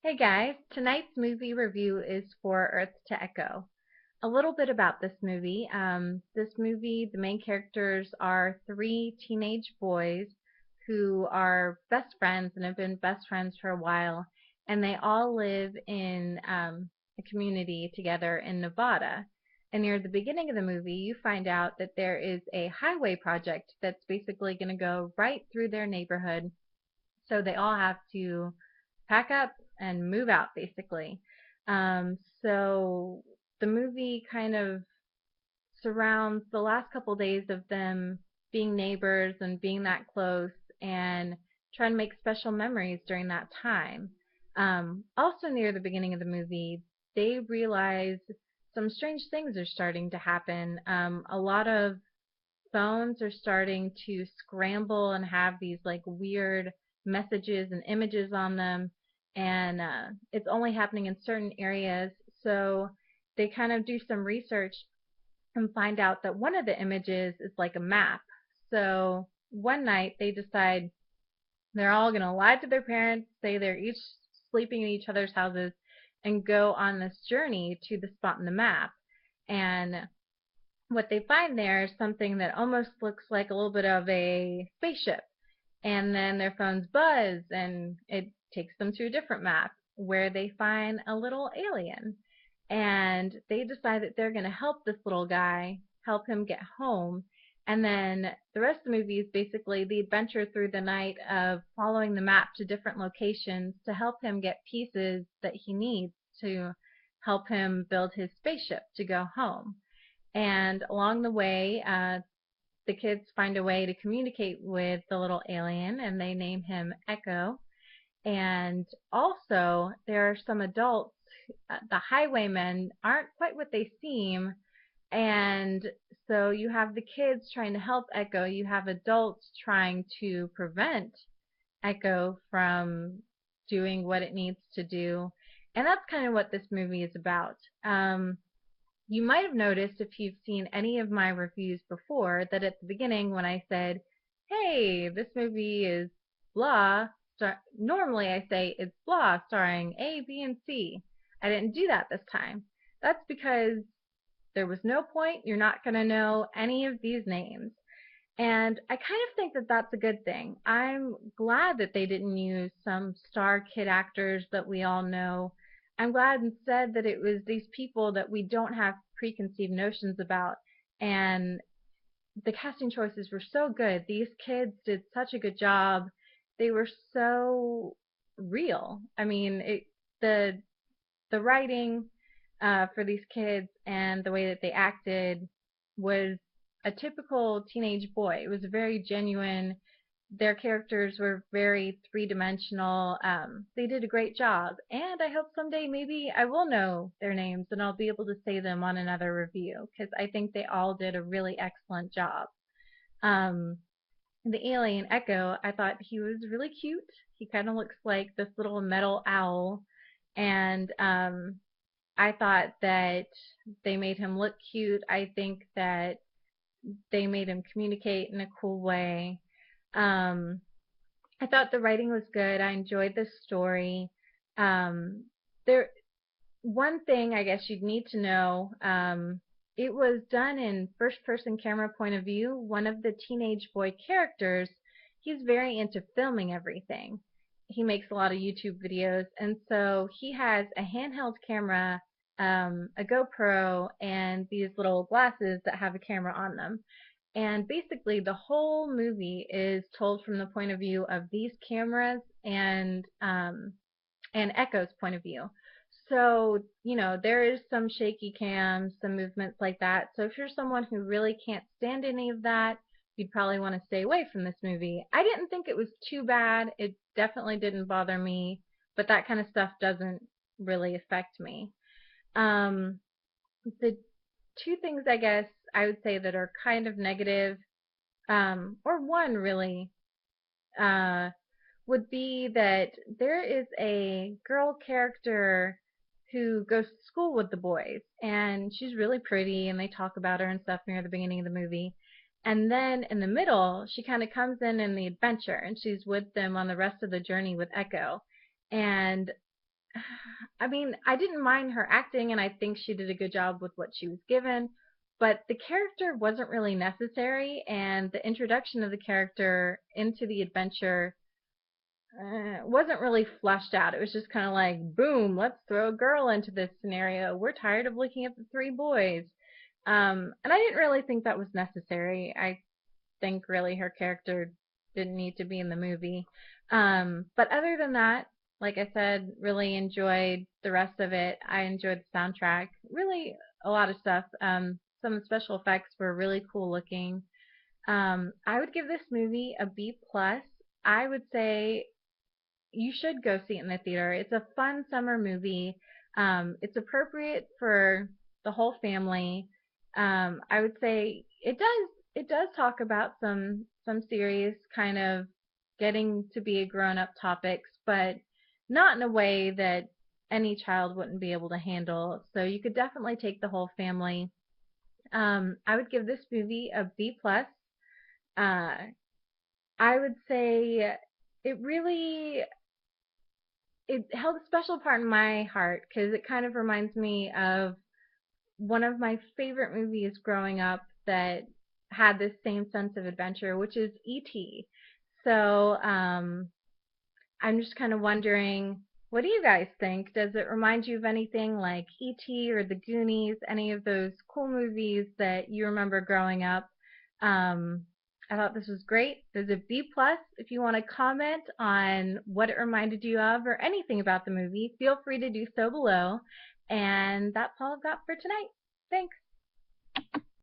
Hey guys, tonight's movie review is for Earth to Echo. A little bit about this movie. This movie, the main characters are three teenage boys who are best friends and have been best friends for a while, and they all live in a community together in Nevada. And near the beginning of the movie, you find out that there is a highway project that's basically going to go right through their neighborhood, so they all have to pack up and move out basically. So the movie kind of surrounds the last couple days of them being neighbors and being that close and trying to make special memories during that time. Also near the beginning of the movie, they realize some strange things are starting to happen. A lot of phones are starting to scramble and have these like weird messages and images on them, and it's only happening in certain areas. So they kind of do some research and find out that one of the images is like a map. So one night they decide they're all going to lie to their parents, say they're each sleeping in each other's houses, and go on this journey to the spot in the map. And what they find there is something that almost looks like a little bit of a spaceship. And then their phones buzz and it takes them to a different map where they find a little alien. And they decide that they're going to help this little guy, help him get home. And then the rest of the movie is basically the adventure through the night of following the map to different locations to help him get pieces that he needs to help him build his spaceship to go home. And along the way, the kids find a way to communicate with the little alien, and they name him Echo. And also, there are some adults. The highwaymen aren't quite what they seem, and so you have the kids trying to help Echo. You have adults trying to prevent Echo from doing what it needs to do, and that's kind of what this movie is about. You might have noticed if you've seen any of my reviews before that at the beginning when I said, hey, this movie is blah, normally I say it's blah starring A, B, and C. I didn't do that this time. That's because there was no point. You're not going to know any of these names. And I kind of think that that's a good thing. I'm glad that they didn't use some star kid actors that we all know. I'm glad instead that it was these people that we don't have preconceived notions about. And the casting choices were so good. These kids did such a good job. They were so real. I mean, the the writing for these kids and the way that they acted was a typical teenage boy. It was very genuine. Their characters were very three-dimensional. They did a great job, and I hope someday maybe I will know their names and I'll be able to say them on another review because I think they all did a really excellent job. Um, the alien Echo, I thought he was really cute. He kind of looks like this little metal owl, and I thought that they made him look cute. I think that they made him communicate in a cool way. Um, I thought the writing was good. I enjoyed the story. There, one thing I guess you'd need to know. It was done in first-person camera point of view. One of the teenage boy characters, he's very into filming everything. He makes a lot of YouTube videos, and so he has a handheld camera, a GoPro, and these little glasses that have a camera on them. And basically, the whole movie is told from the point of view of these cameras and Echo's point of view. So, there is some shaky cams, some movements like that. So if you're someone who really can't stand any of that, you'd probably want to stay away from this movie. I didn't think it was too bad. It definitely didn't bother me, but that kind of stuff doesn't really affect me. Um, the two things I guess I would say that are kind of negative, or one really, uh, would be that there is a girl character who goes to school with the boys, and she's really pretty, and they talk about her and stuff near the beginning of the movie. And then in the middle, she kind of comes in the adventure, and she's with them on the rest of the journey with Echo. And I mean, I didn't mind her acting, and I think she did a good job with what she was given, but the character wasn't really necessary, and the introduction of the character into the adventure wasn't really fleshed out. It was just kind of like, boom, let's throw a girl into this scenario. We're tired of looking at the three boys. And I didn't really think that was necessary. I think really her character didn't need to be in the movie. But other than that, like I said, really enjoyed the rest of it. I enjoyed the soundtrack. Really a lot of stuff. Some of the special effects were really cool looking. I would give this movie a B plus. I would say you should go see it in the theater. It's a fun summer movie. It's appropriate for the whole family. I would say it does talk about some serious kind of getting to be a grown up topics, but not in a way that any child wouldn't be able to handle. So you could definitely take the whole family. I would give this movie a B plus. Uh, I would say it really it held a special part in my heart because it kind of reminds me of one of my favorite movies growing up that had this same sense of adventure, which is E.T. So I'm just kind of wondering, what do you guys think? Does it remind you of anything like E.T. or The Goonies, any of those cool movies that you remember growing up? Um, I thought this was great. There's a B plus. If you want to comment on what it reminded you of or anything about the movie, feel free to do so below. And that's all I've got for tonight. Thanks.